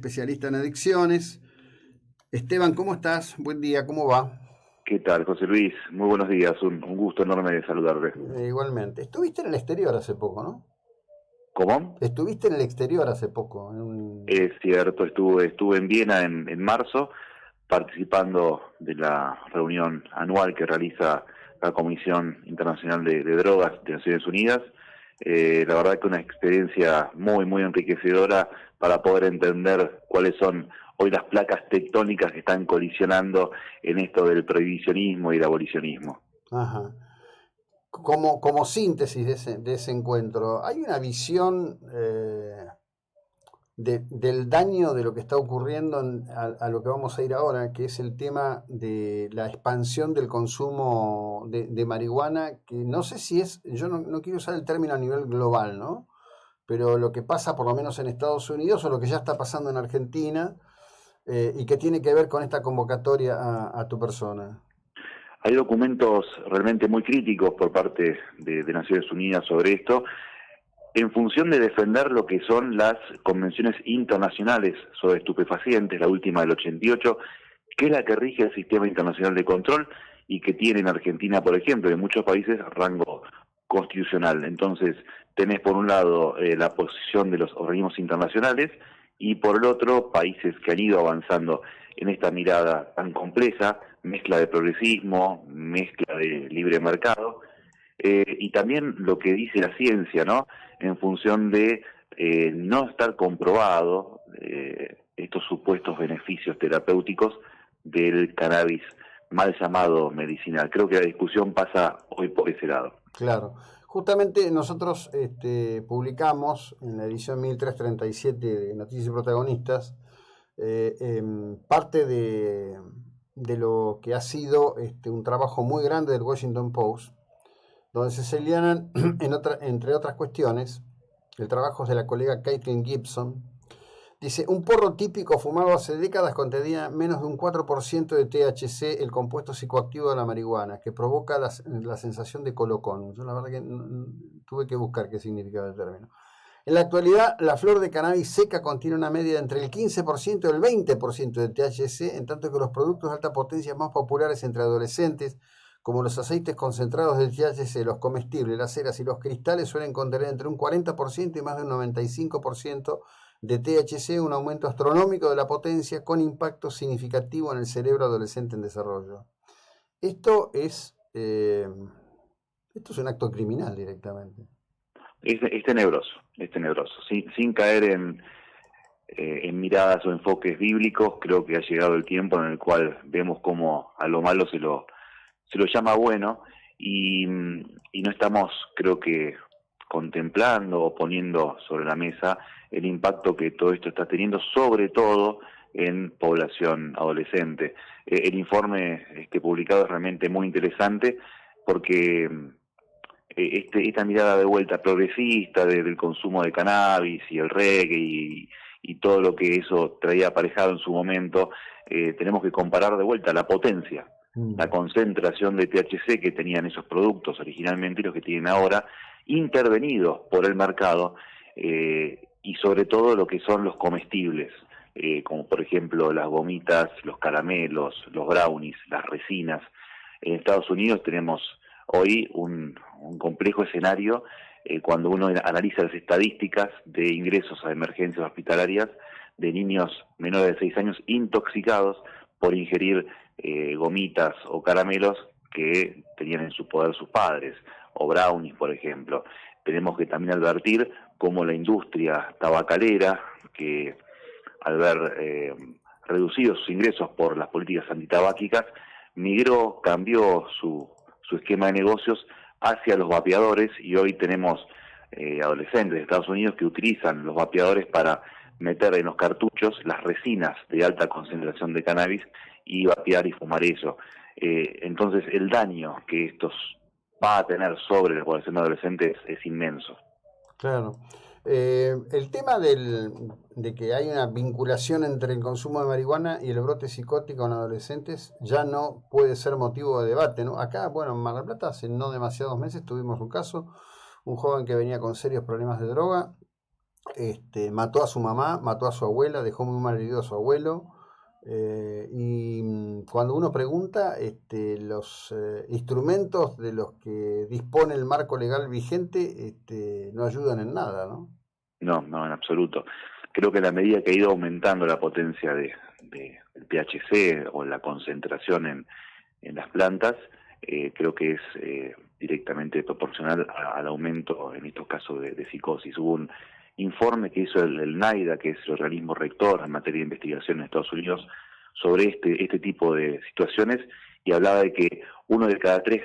Especialista en adicciones. Esteban, ¿cómo estás? Buen día, ¿cómo va? ¿Qué tal, José Luis? Muy buenos días, un gusto enorme de saludarte. Igualmente. Estuviste en el exterior hace poco, ¿no? ¿Cómo? Estuviste en el exterior hace poco. Es cierto, estuve en Viena en marzo participando de la reunión anual que realiza la Comisión Internacional de Drogas de Naciones Unidas. La verdad que una experiencia muy enriquecedora para poder entender cuáles son hoy las placas tectónicas que están colisionando en esto del prohibicionismo y el abolicionismo. Ajá. Como síntesis de ese encuentro, ¿hay una visión del daño de lo que está ocurriendo a lo que vamos a ir ahora, que es el tema de la expansión del consumo de marihuana, que no sé si es, yo no quiero usar el término a nivel global, ¿no? Pero lo que pasa por lo menos en Estados Unidos o lo que ya está pasando en Argentina y que tiene que ver con esta convocatoria a tu persona. Hay documentos realmente muy críticos por parte de Naciones Unidas sobre esto, en función de defender lo que son las convenciones internacionales sobre estupefacientes, la última del 88, que es la que rige el sistema internacional de control y que tiene en Argentina, por ejemplo, y en muchos países, rango constitucional. Entonces, tenés por un lado la posición de los organismos internacionales y por el otro países que han ido avanzando en esta mirada tan compleja, mezcla de progresismo, mezcla de libre mercado, y también lo que dice la ciencia, ¿no? En función de no estar comprobado estos supuestos beneficios terapéuticos del cannabis mal llamado medicinal. Creo que la discusión pasa hoy por ese lado. Claro. Justamente nosotros publicamos en la edición 1337 de Noticias y Protagonistas parte de lo que ha sido un trabajo muy grande del Washington Post, donde se señalan, entre otras cuestiones, el trabajo de la colega Caitlin Gibson. Dice, un porro típico fumado hace décadas contenía menos de un 4% de THC, el compuesto psicoactivo de la marihuana, que provoca la sensación de colocón. Yo la verdad que tuve que buscar qué significaba el término. En la actualidad, la flor de cannabis seca contiene una media de entre el 15% y el 20% de THC, en tanto que los productos de alta potencia más populares entre adolescentes, como los aceites concentrados del THC, los comestibles, las ceras y los cristales, suelen contener entre un 40% y más de un 95% de THC, un aumento astronómico de la potencia con impacto significativo en el cerebro adolescente en desarrollo. Esto es, eh, esto es un acto criminal directamente. Es tenebroso, sin caer en miradas o enfoques bíblicos. Creo que ha llegado el tiempo en el cual vemos cómo a lo malo se lo llama bueno y no estamos, creo que, contemplando o poniendo sobre la mesa el impacto que todo esto está teniendo, sobre todo en población adolescente. El informe publicado es realmente muy interesante porque esta mirada de vuelta progresista del consumo de cannabis y el reggae y todo lo que eso traía aparejado en su momento, tenemos que comparar de vuelta la potencia, la concentración de THC que tenían esos productos originalmente y los que tienen ahora, intervenidos por el mercado, y sobre todo lo que son los comestibles, como por ejemplo las gomitas, los caramelos, los brownies, las resinas. En Estados Unidos tenemos hoy un complejo escenario cuando uno analiza las estadísticas de ingresos a emergencias hospitalarias de niños menores de 6 años intoxicados por ingerir gomitas o caramelos que tenían en su poder sus padres, o brownies, por ejemplo. Tenemos que también advertir cómo la industria tabacalera, que al ver reducidos sus ingresos por las políticas antitabáquicas, cambió su esquema de negocios hacia los vapeadores, y hoy tenemos adolescentes de Estados Unidos que utilizan los vapeadores para meter en los cartuchos las resinas de alta concentración de cannabis y vapear y fumar eso. Entonces el daño que estos va a tener sobre la población de adolescentes es inmenso. Claro. El tema de que hay una vinculación entre el consumo de marihuana y el brote psicótico en adolescentes ya no puede ser motivo de debate, ¿no? Acá, bueno, en Mar del Plata, hace no demasiados meses tuvimos un caso, un joven que venía con serios problemas de droga, mató a su mamá, mató a su abuela, dejó muy mal herido a su abuelo. Cuando uno pregunta, los instrumentos de los que dispone el marco legal vigente no ayudan en nada, ¿no? No, no, en absoluto. Creo que a la medida que ha ido aumentando la potencia del THC o la concentración en las plantas, creo que es directamente proporcional al aumento, en estos casos, de psicosis. Hubo un informe que hizo el NIDA, que es el organismo rector en materia de investigación en Estados Unidos, sobre este tipo de situaciones, y hablaba de que uno de cada tres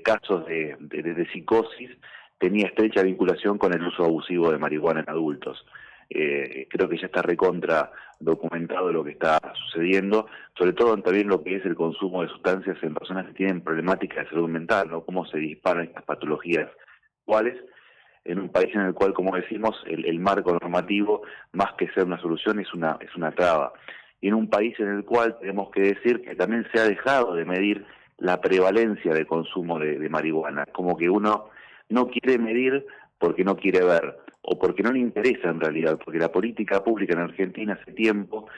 casos de psicosis tenía estrecha vinculación con el uso abusivo de marihuana en adultos. Creo que ya está recontra documentado lo que está sucediendo, sobre todo también lo que es el consumo de sustancias en personas que tienen problemáticas de salud mental, ¿no? Cómo se disparan estas patologías actuales en un país en el cual, como decimos, el marco normativo, más que ser una solución, es una traba. Y en un país en el cual tenemos que decir que también se ha dejado de medir la prevalencia del consumo de marihuana, como que uno no quiere medir porque no quiere ver, o porque no le interesa en realidad, porque la política pública en Argentina hace tiempo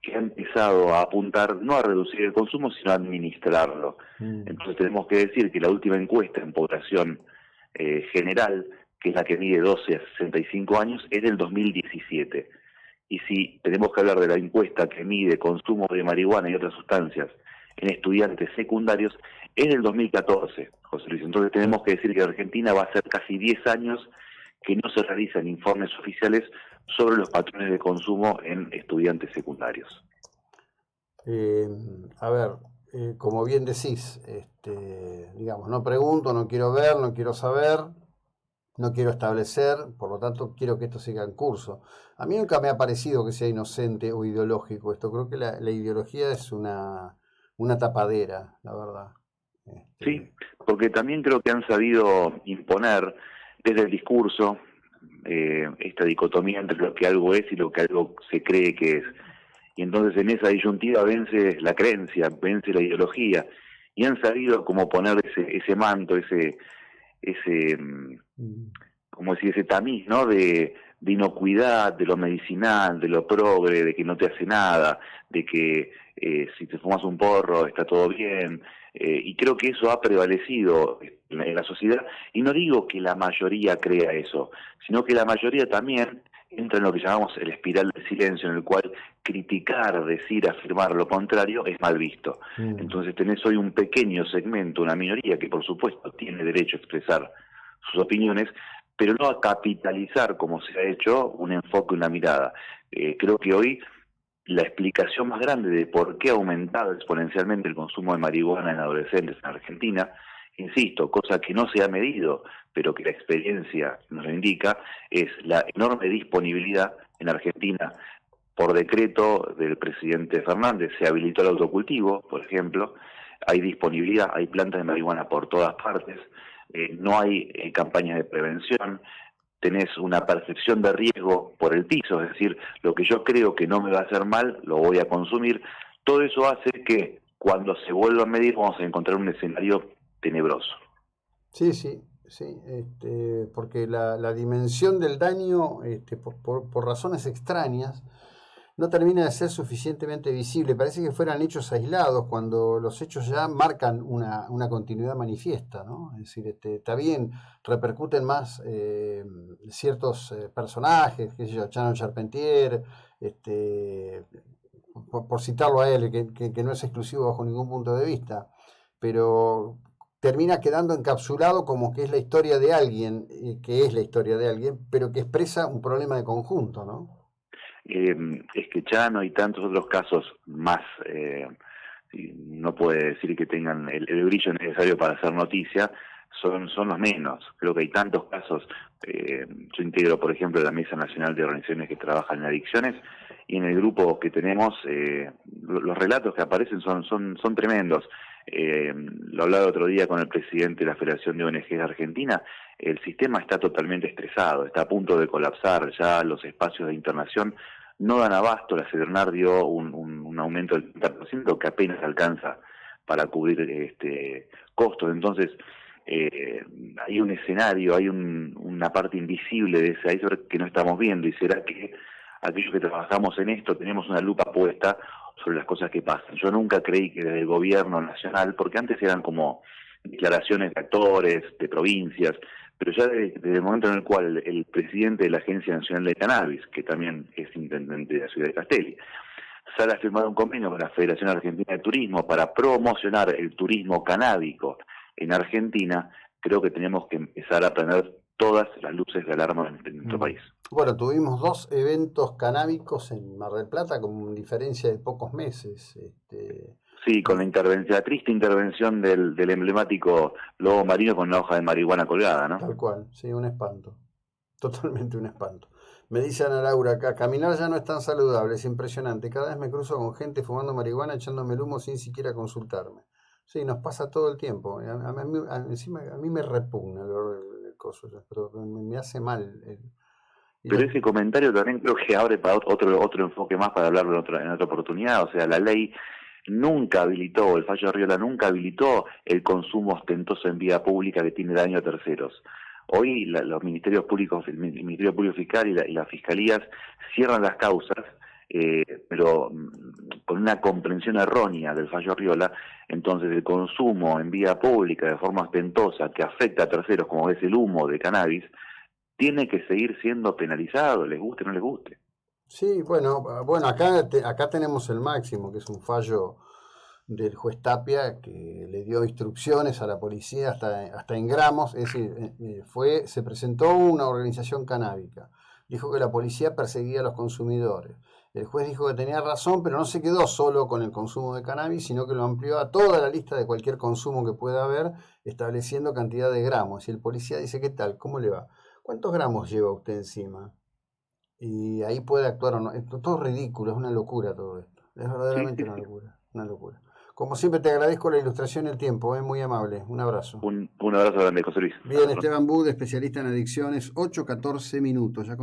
que ha empezado a apuntar no a reducir el consumo, sino a administrarlo. Entonces tenemos que decir que la última encuesta en población general, que es la que mide 12 a 65 años, es del 2017. Y si tenemos que hablar de la encuesta que mide consumo de marihuana y otras sustancias en estudiantes secundarios, es del 2014, José Luis. Entonces tenemos que decir que Argentina va a ser casi 10 años que no se realizan informes oficiales sobre los patrones de consumo en estudiantes secundarios. Eh, a ver, como bien decís, digamos, no pregunto, no quiero ver, no quiero saber, no quiero establecer, por lo tanto quiero que esto siga en curso. A mí nunca me ha parecido que sea inocente o ideológico esto, creo que la ideología es una tapadera, la verdad. Sí, porque también creo que han sabido imponer desde el discurso esta dicotomía entre lo que algo es y lo que algo se cree que es. Y entonces en esa disyuntiva vence la creencia, vence la ideología, y han sabido como poner ese manto, ese como decir, ese tamiz, ¿no? De inocuidad, de lo medicinal, de lo progre, de que no te hace nada, de que si te fumas un porro está todo bien, y creo que eso ha prevalecido en la sociedad, y no digo que la mayoría crea eso, sino que la mayoría también entra en lo que llamamos el espiral del silencio, en el cual criticar, decir, afirmar lo contrario es mal visto. Entonces tenés hoy un pequeño segmento, una minoría que por supuesto tiene derecho a expresar sus opiniones, pero no a capitalizar, como se ha hecho, un enfoque, una mirada. Creo que hoy la explicación más grande de por qué ha aumentado exponencialmente el consumo de marihuana en adolescentes en Argentina, insisto, cosa que no se ha medido, pero que la experiencia nos lo indica, es la enorme disponibilidad en Argentina. Por decreto del presidente Fernández se habilitó el autocultivo, por ejemplo, hay disponibilidad, hay plantas de marihuana por todas partes, no hay campañas de prevención, tenés una percepción de riesgo por el piso, es decir, lo que yo creo que no me va a hacer mal, lo voy a consumir. Todo eso hace que cuando se vuelva a medir vamos a encontrar un escenario tenebroso. Sí, sí, sí, porque la dimensión del daño, por razones extrañas, no termina de ser suficientemente visible. Parece que fueran hechos aislados cuando los hechos ya marcan una continuidad manifiesta, ¿no? Es decir, está bien, repercuten más ciertos personajes, qué sé yo, Chano Charpentier, por citarlo a él, que no es exclusivo bajo ningún punto de vista, pero termina quedando encapsulado como que es la historia de alguien, que es la historia de alguien, pero que expresa un problema de conjunto, ¿no? Es que Chano y tantos otros casos más, no puede decir que tengan el brillo necesario para hacer noticia, son los menos. Creo que hay tantos casos. Yo integro, por ejemplo, la Mesa Nacional de Organizaciones que trabajan en adicciones, y en el grupo que tenemos, los relatos que aparecen son tremendos. Lo hablaba otro día con el presidente de la Federación de ONGs de Argentina. El sistema está totalmente estresado, está a punto de colapsar, ya los espacios de internación no dan abasto. La Severnar dio un aumento del 30% que apenas alcanza para cubrir costos. Entonces, hay un escenario, hay una parte invisible de ese iceberg que no estamos viendo, y será que aquellos que trabajamos en esto tenemos una lupa puesta sobre las cosas que pasan. Yo nunca creí que desde el gobierno nacional, porque antes eran como declaraciones de actores, de provincias, pero ya desde el momento en el cual el presidente de la Agencia Nacional de Cannabis, que también es intendente de la ciudad de Castelli, sale a firmar un convenio con la Federación Argentina de Turismo para promocionar el turismo canábico en Argentina, creo que tenemos que empezar a prender todas las luces de alarma en nuestro país. Bueno, tuvimos 2 eventos canábicos en Mar del Plata con diferencia de pocos meses. Sí, con la triste intervención del emblemático lobo marino con una hoja de marihuana colgada, ¿no? Tal cual, sí, un espanto. Totalmente un espanto. Me dice Ana Laura acá, caminar ya no es tan saludable, es impresionante. Cada vez me cruzo con gente fumando marihuana, echándome el humo sin siquiera consultarme. Sí, nos pasa todo el tiempo. Encima a mí me repugna el coso, pero me hace mal. Pero ese comentario también creo que abre para otro enfoque más para hablarlo en otra oportunidad. O sea, la ley nunca habilitó, el fallo de Arriola nunca habilitó el consumo ostentoso en vía pública que tiene daño a terceros. Hoy los ministerios públicos, el Ministerio Público Fiscal y las fiscalías cierran las causas, pero con una comprensión errónea del fallo Arriola. Entonces el consumo en vía pública de forma ostentosa que afecta a terceros, como es el humo de cannabis, tiene que seguir siendo penalizado, les guste o no les guste. Sí, bueno, acá tenemos el máximo, que es un fallo del juez Tapia que le dio instrucciones a la policía hasta en gramos. Es decir, se presentó una organización canábica, dijo que la policía perseguía a los consumidores. El juez dijo que tenía razón, pero no se quedó solo con el consumo de cannabis, sino que lo amplió a toda la lista de cualquier consumo que pueda haber, estableciendo cantidad de gramos. Y el policía dice, ¿qué tal? ¿Cómo le va? ¿Cuántos gramos lleva usted encima? Y ahí puede actuar o no. Es todo ridículo, es una locura todo esto. Es verdaderamente una locura, una locura. Como siempre te agradezco la ilustración y el tiempo, muy amable. Un abrazo. Un abrazo grande, José Luis. Bien, Esteban Bud, especialista en adicciones, 8:14 minutos. Ya